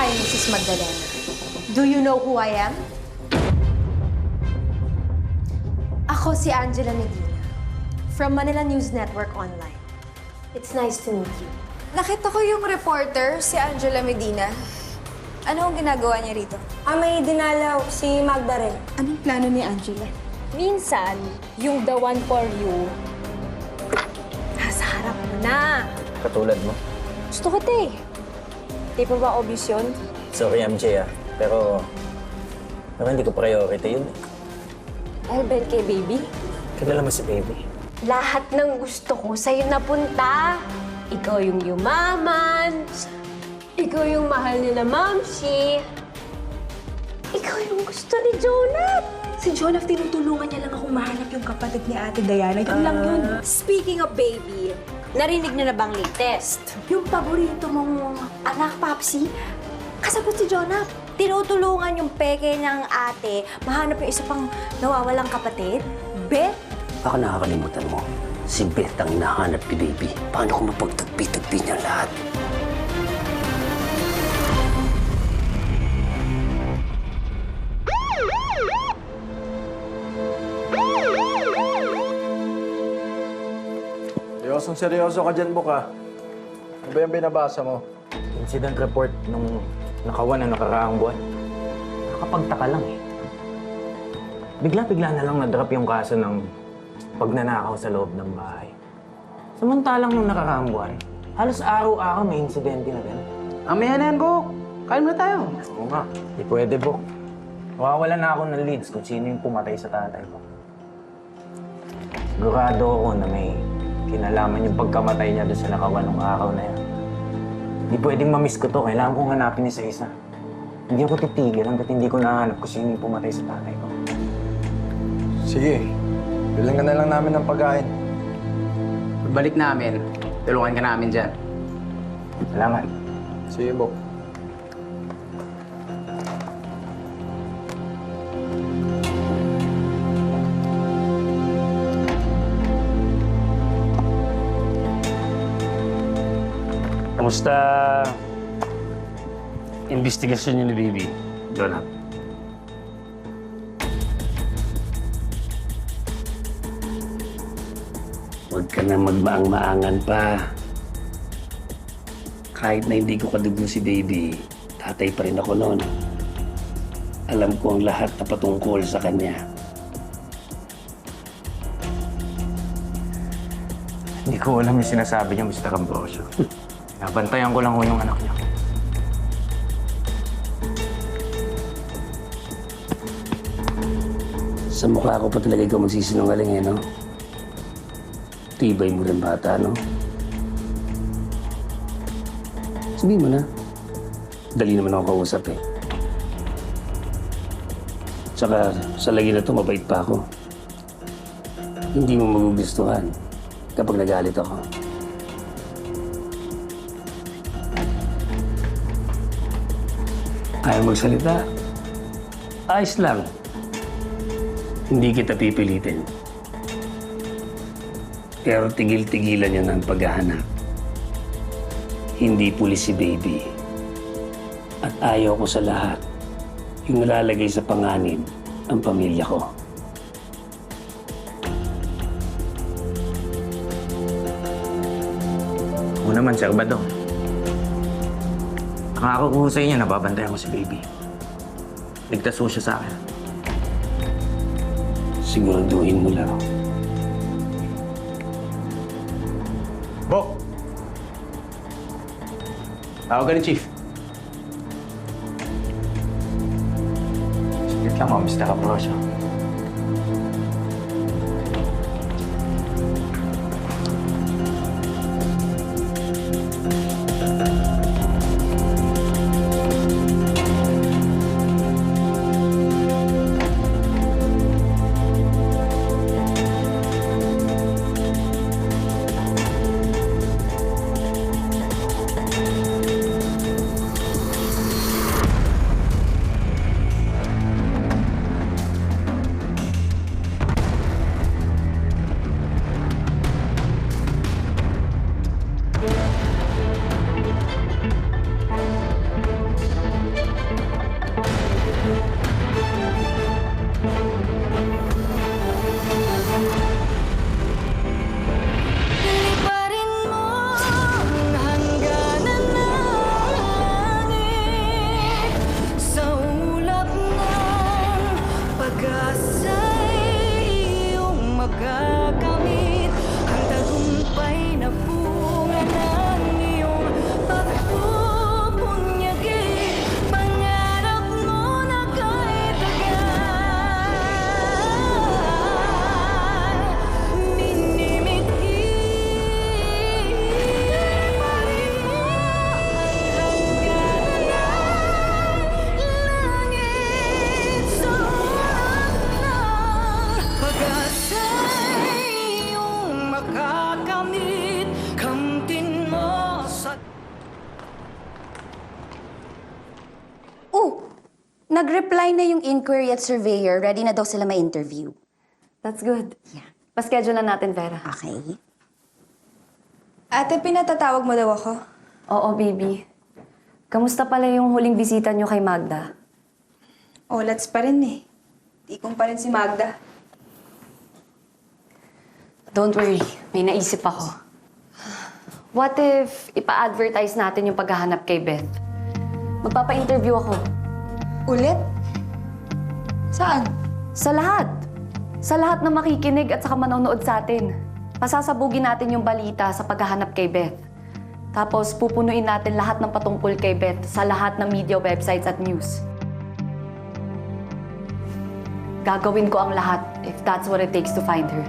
Hi, Mrs. Magdalena. Do you know who I am? Ako si Angela Medina from Manila News Network Online. It's nice to meet you. Nakita ko yung reporter, si Angela Medina. Ano ang ginagawa niya rito? May dinalaw si Magda rin. Anong plano ni Angela? Minsan, yung the one for you, nasa harap mo na. Katulad mo. Gusto ko, te. Di pa ba obvious yun? Sorry, MJ Pero hindi ko priority yun. Dahil Ben kay baby? Kilala mo si baby. Lahat ng gusto ko sa'yo napunta. Ikaw yung yumaman. Ikaw yung mahal niya na mamsi. Ikaw yung gusto ni Jonah. Si Jonah, tinutulungan niya lang akong mahanap yung kapatid ni Ate Diana. Yun lang yun. Speaking of baby, narinig niyo na bang latest? Yung paborito mong anak, Papsi, kasabot si Jonah. Tinutulungan yung peke niyang ate mahanap yung isa pang nawawalang kapatid? Beth? Baka nakakalimutan mo, si Beth ang hinahanap ni Baby. Paano kung mapagtagpi-tagpi niya lahat? Seryosong-seryoso ka dyan, Buka. Ano ba yung binabasa mo? Incident report nung nakawan na nakaraang buwan. Nakapagtaka lang eh. Bigla-bigla na lang na-drop yung kaso ng pagnanakaw sa loob ng bahay. Samantalang nung nakaraang buwan, halos araw-araw may insidente na rin. Amaya na yan, Bok. Kain na tayo. Oo nga, di pwede, Bok. Mawawala na ako ng leads kung sino yung pumatay sa tatay ko. Sigurado ako na may kinalaman yung pagkamatay niya doon sa nakawan ng araw na yan. Hindi pwedeng mamiss ko to. Kailangan kong hanapin isa-isa. Hindi ako titigil hanggat hindi ko nahanap kung sino yung pumatay sa tatay ko. Sige, bilang ka na lang namin ng pagkain. Pagbalik namin, tulungan ka namin dyan. Salamat. Sige, Bok. Kamusta investigasyon niyo ni Baby, Jonah? Huwag ka na magmaang-maangan pa. Kahit na hindi ko kadugo si Baby, tatay pa rin ako noon. Alam ko ang lahat na patungkol sa kanya. Hindi ko alam yung sinasabi niya, Mr. Ambrosio. Nabantayan ko lang ho yung anak niya. Sa mukha ko pa talaga ikaw magsisinungaling no? Tibay mo rin bata, no? Sabihin mo na. Dali naman ako kausap Tsaka sa lagi na to, mabait pa ako. Hindi mo magugustuhan kapag nagalit ako. Ayaw magsalita. Ayos lang. Hindi kita pipilitin. Pero tigil-tigilan niya ng paghahanap. Hindi pulis si Baby. At ayaw ko sa lahat yung nalalagay sa panganib ang pamilya ko. Oo naman, Sir Badong. Pangako ko sa inyo, nababantayan ko si Baby. Ligtas ho siya sa akin. Siguraduhin mo lang. Bok! Tawag ka ni Chief. Saglit lang, Mr. Ambrosio. Nag-reply na yung inquiry at surveyor. Ready na daw sila ma-interview. That's good. Yeah. Pa-schedule na natin, Vera. Okay. Ate, pinatatawag mo daw ako? Oo, baby. Kamusta pala yung huling bisita niyo kay Magda? Olats pa rin eh. Tikong pa rin si Magda. Don't worry, may naisip ako. What if ipa-advertise natin yung paghahanap kay Beth? Magpapa-interview ako. Ulit? Saan? Sa lahat. Sa lahat na makikinig at saka manonood sa atin. Pasasabugin natin yung balita sa paghahanap kay Beth. Tapos pupunuin natin lahat ng patungkol kay Beth sa lahat ng media websites at news. Gagawin ko ang lahat if that's what it takes to find her.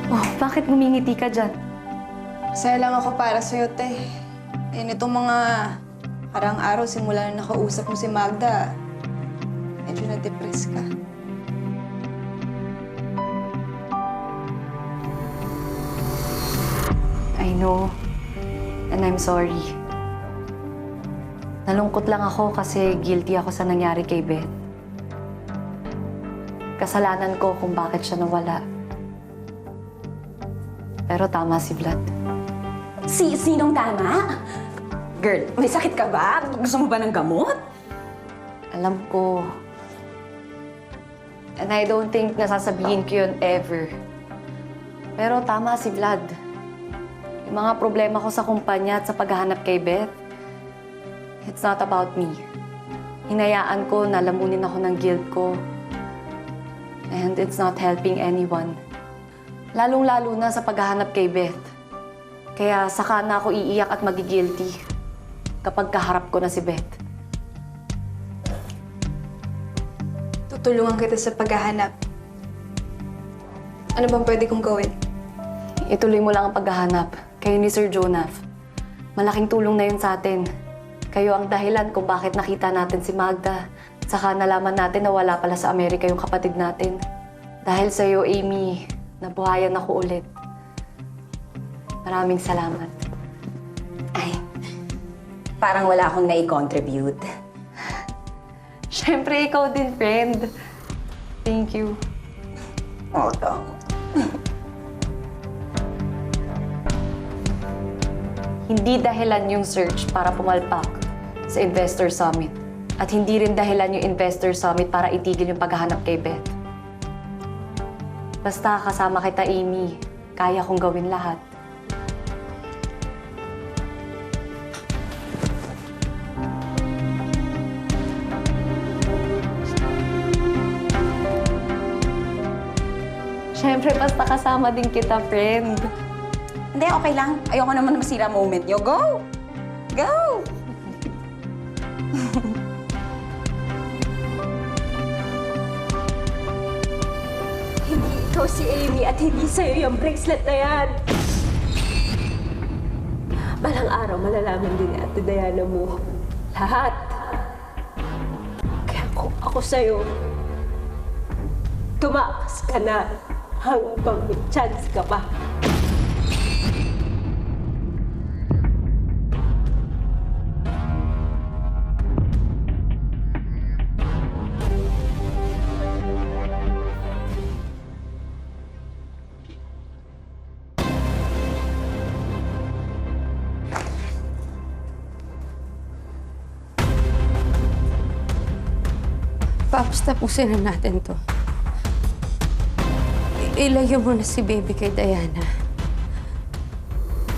Oh, bakit ngumingiti ka dyan? Masaya lang ako para sa'yo, te. Eh, nitong mga parang araw simula na nakausap mo si Magda, medyo na-depress ka. I know. And I'm sorry. Nalungkot lang ako kasi guilty ako sa nangyari kay Beth. Kasalanan ko kung bakit siya nawala. Pero tama si Vlad. Sinong tama? Girl, may sakit ka ba? Gusto mo ba ng gamot? Alam ko. And I don't think nasasabihin ko yun ever. Pero tama si Vlad. Yung mga problema ko sa kumpanya at sa paghahanap kay Beth, it's not about me. Hinayaan ko na lamunin ako ng guilt ko. And it's not helping anyone. Lalong-lalo na sa paghahanap kay Beth. Kaya saka na ako iiyak at magigilty kapag kaharap ko na si Beth. Tutulungan kita sa paghahanap. Ano bang pwede kong gawin? Ituloy mo lang ang paghahanap. Kayo ni Sir Jonath. Malaking tulong na yun sa atin. Kayo ang dahilan kung bakit nakita natin si Magda. Saka nalaman natin na wala pala sa Amerika yung kapatid natin. Dahil sa iyo, Amy, nabuhayan ako ulit. Maraming salamat. Ay, parang wala akong nai-contribute. Siyempre, ikaw din, friend. Thank you. Oo, to. Hindi dahilan yung search para pumalpak sa Investor Summit. At hindi rin dahilan yung Investor Summit para itigil yung paghahanap kay Beth. Basta kasama kita, Amy, kaya kong gawin lahat. Siyempre, basta kasama din kita, friend. Hindi, okay lang. Ayoko naman masira moment nyo. Go! Go! Hindi ikaw si Amy at hindi sa'yo yung bracelet na yan. Balang araw, malalaman din ni Ate Diana mo. Lahat. Kaya kung ako sa'yo, tumakas ka na hanggang may chance ka pa. Paps, tapusin na natin to. Ilayo mo na si baby kay Diana.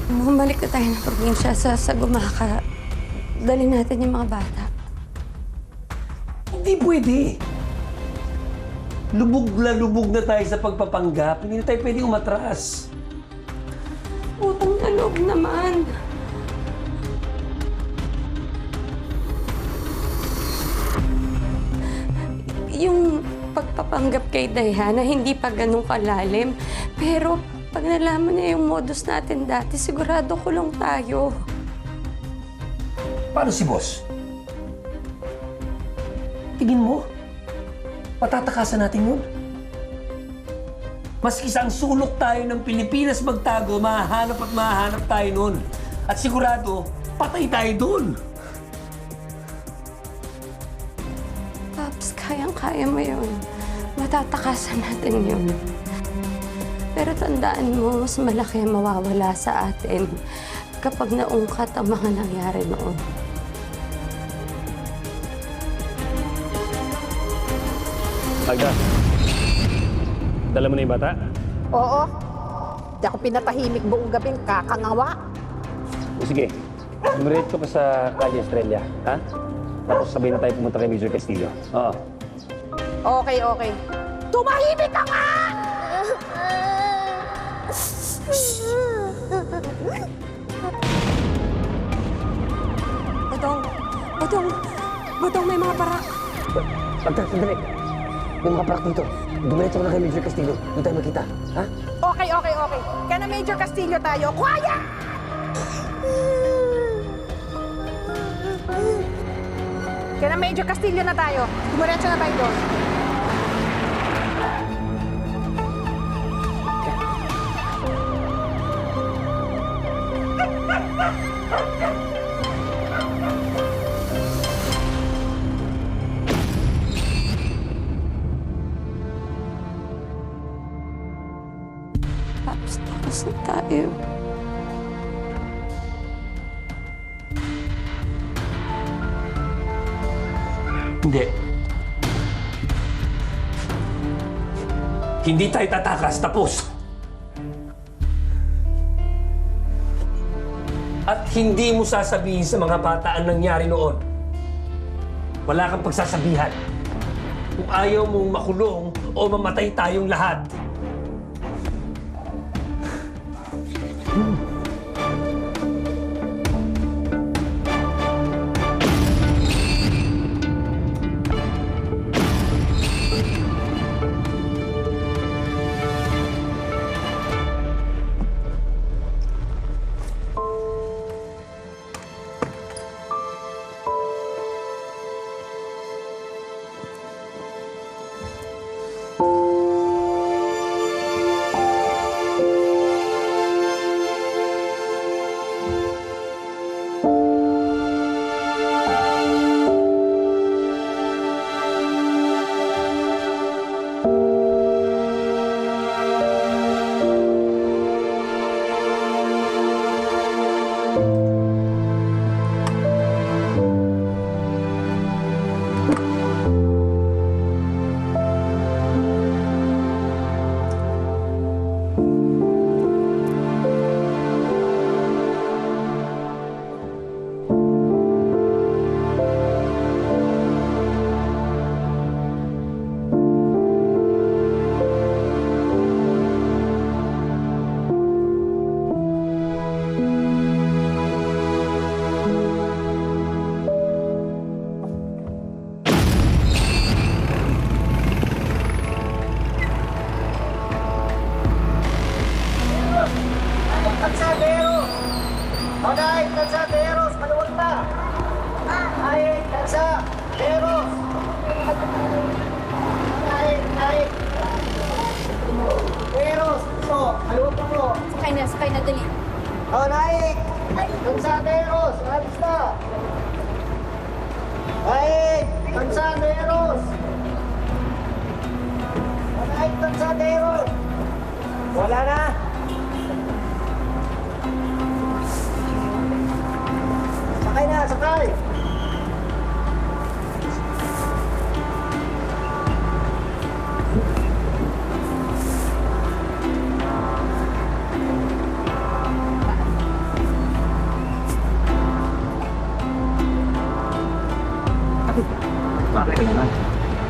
Bumalik na tayo ng probinsya sa Gumaka. Dali natin yung mga bata. Hindi pwede. Lubog na tayo sa pagpapanggap. Hindi na tayo pwede umatras. Utang na loob naman. Yung pagpapanggap kay Diana, hindi pa ganun kalalim. Pero pag nalaman niya yung modus natin dati, sigurado kulong tayo. Paano si boss? Tingin mo? Patatakasan natin yun? Maski sa ang sulok tayo ng Pilipinas magtago, mahahanap at mahahanap tayo nun. At sigurado, patay tayo dun. Paps, kayang-kaya mo yun. Matatakasan natin yun. Pero tandaan mo, mas malaki ang mawawala sa atin kapag naungkat ang mga nangyari noon. Magda, dala mo na yung bata? Oo. Di ako pinatahimik buong gabing kakangawa. O sige, dumiretso ka sa Calle Estrella, ha? Tapos sabay na tayo pumunta kay Major Castillo. Oo. Okay, okay. Tumahimik ka nga! Badong, may mga parak. Magda, sandali. May mga parak dito. Dumiretso ka na kay Major Castillo. Doon tayo magkita, ha? Okay, okay, okay. Kaya na Major Castillo tayo. Quiet! Kaya na Major Castillo na tayo. Dumiretso na tayo doon. Paps, takas na tayo. Hindi. Hindi tayo tatakas. Tapos. At hindi mo sasabihin sa mga bata ang nangyari noon. Wala kang pagsasabihan. Kung ayaw mong makulong o mamatay tayong lahat. Sakay na, dali. Oh, naik! Kansaderos! Alis na! Naik! Kansaderos! Naik, kansaderos! Wala na! Sakay na, sakay!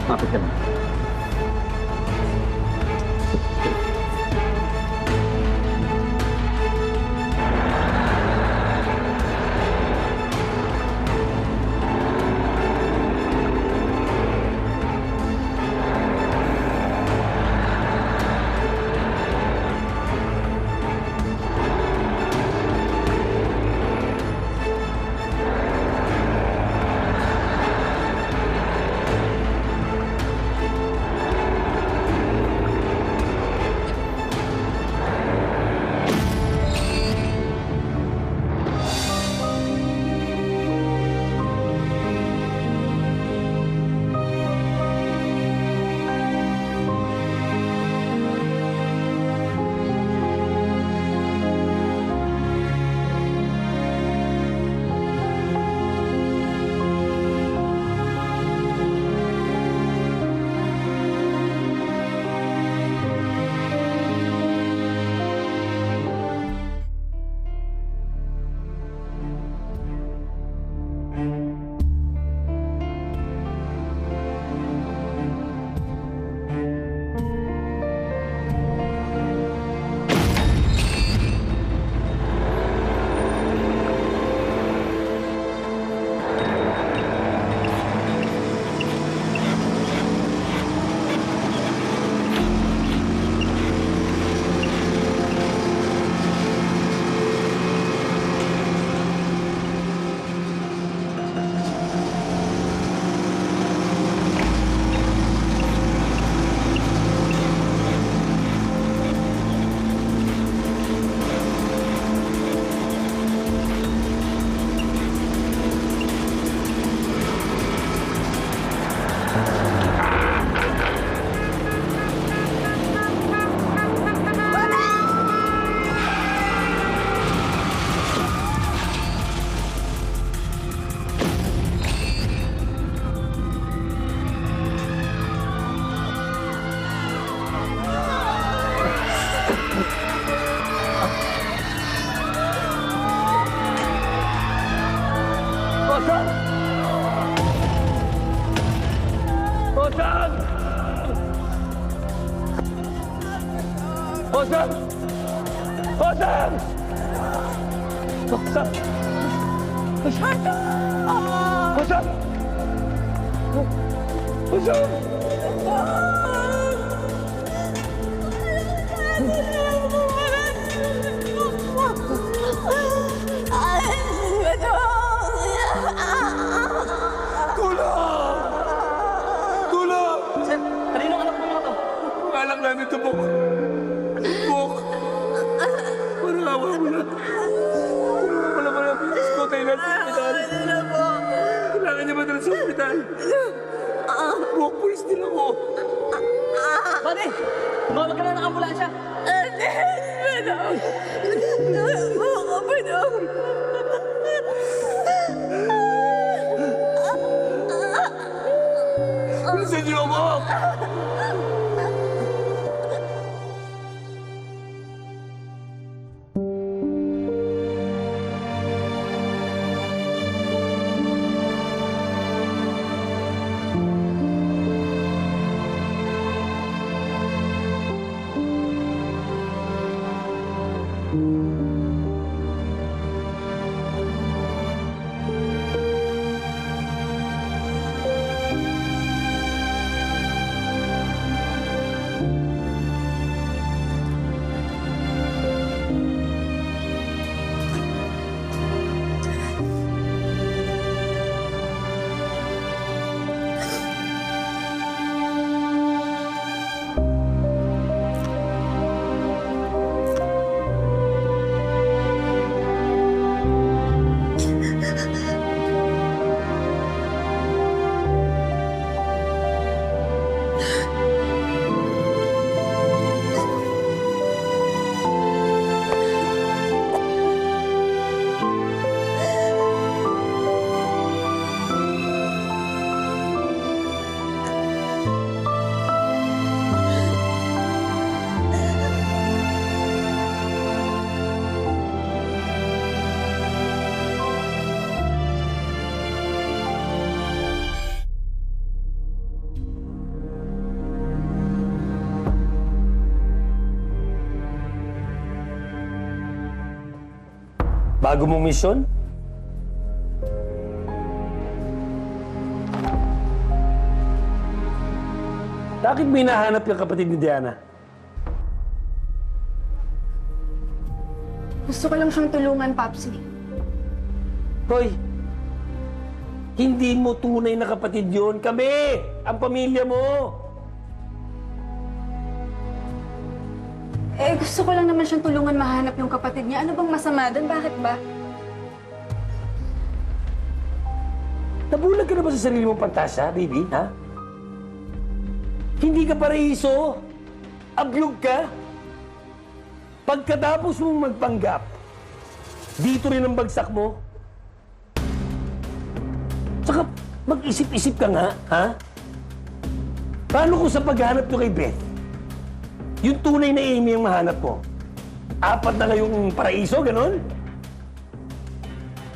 Mapit ka na. Osam! Osam! Osam! Osam! Osam! Tulong! Tulong! Sir, kanino anak mo to? Anak namin ito, Bok. Bok! Parang awa mo na. Tulungan mo naman ang pinis ko tayo sa ospital. Kailangan niya ba dala sa ospital? Bok, pulis din ako. Bade! Tumawag ka na ng ambulansya! Bilisan niyo, Bok! Bago mong misyon? Bakit may nahanap yung kapatid ni Diana? Gusto ko lang siyang tulungan, Papsi. Hoy, hindi mo tunay na kapatid yun. Kami! Ang pamilya mo! Eh, gusto ko lang naman siyang tulungan mahanap yung kapatid niya. Ano bang masama doon? Bakit ba? Nabulag ka na ba sa sarili mong pantasya, baby? Ha? Hindi ka paraiso. Ablog ka. Pagkatapos mong magpanggap, dito rin ang bagsak mo. Tsaka, mag-isip-isip ka nga, ha? Paano kung sa paghanap nyo kay Beth, yung tunay na Amy ang mahanap mo? 4 na kayong paraiso, ganon?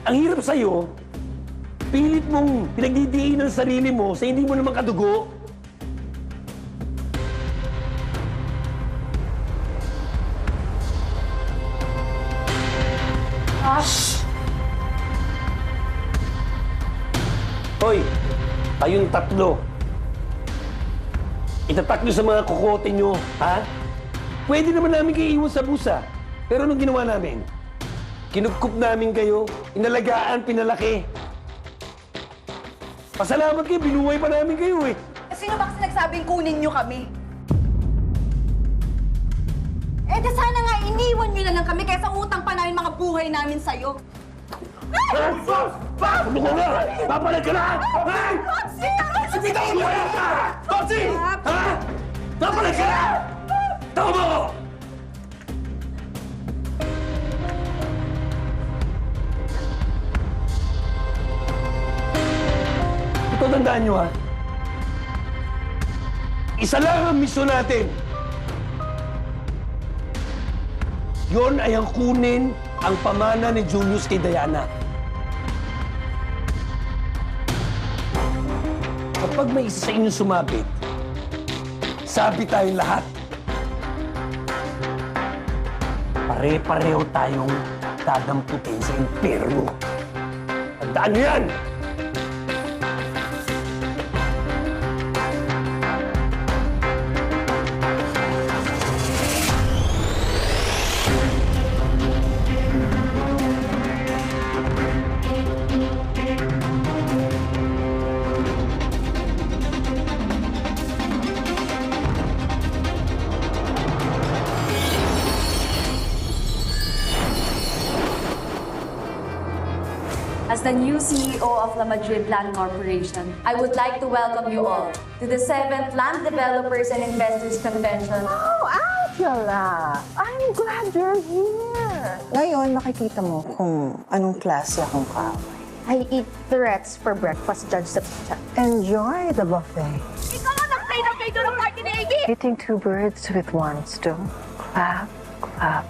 Ang hirap sa'yo, pilit mong pinagdidiin ang sarili mo sa hindi mo naman kadugo. Hoy, kayong 3. Itatak nyo sa mga kukote nyo, ha? Pwede naman namin kayo iwan sa busa. Pero anong ginawa namin? Kinupkup namin kayo, inalagaan, pinalaki. Pasalamat kayo, binuhay pa namin kayo eh. Sino ba kasi nagsabing kunin niyo kami? Eh, di sana nga iniwan niyo na lang kami kaysa utang pa namin mga buhay namin sa'yo. Ano ko nga? Papalag ka na! Hey! Papsi! Sipitan mo yan! Papsi! Ha? Papalag ka na! Tawa mo ko! Ito, tandaan nyo ha. Isa lang ang misyon natin. Yon ay ang kunin ang pamana ni Julius kay Diana. Kapag may isa sa inyo sumabit, sabi tayong lahat. pare-pareho tayong dadamputin sa impyerno. Tandaan niyo yan! As the new CEO of La Madrid Land Corporation, I would like to welcome you all to the 7th Land Developers and Investors Convention. Oh, Angela! I'm glad you're here. Ngayon, makikita mo kung anong klase akong kaaway. I eat threats for breakfast, Judge Sebastian. Enjoy the buffet. Ikaw ang nag-play ng kayo ng party ni Iggy! Hitting two birds with one stone. Clap, clap,